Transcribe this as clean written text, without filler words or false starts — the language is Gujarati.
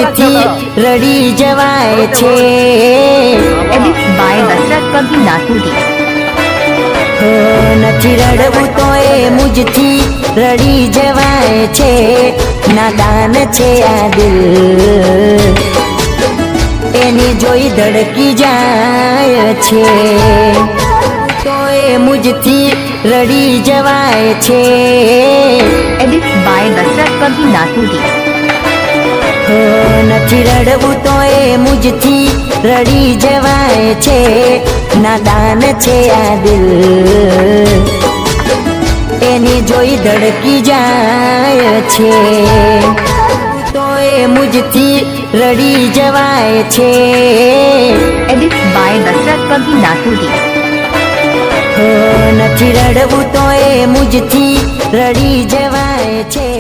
મુજથી રડી જવાય છે। એડિટ બાય દશરથ કભી ના તૂટી। નથી રડવું તો એ મુજથી રડી જવાય છે। નાદાન છે આ દિલ, એની જોઈ ધડકી જાય છે। તો એ મુજથી રડી જવાય છે। એડિટ બાય દશરથ કભી ના તૂટી। નથી રડવું તો એ મુજથી રડી જવાય છે। નાદાન છે આ દિલ, એની જોઈ ધડકી જાય છે। તો એ મુજથી રડી જવાય છે। એડિટ બાય દશરથ કભી ના તૂટી। નથી રડવું તો એ મુજથી રડી જવાય છે।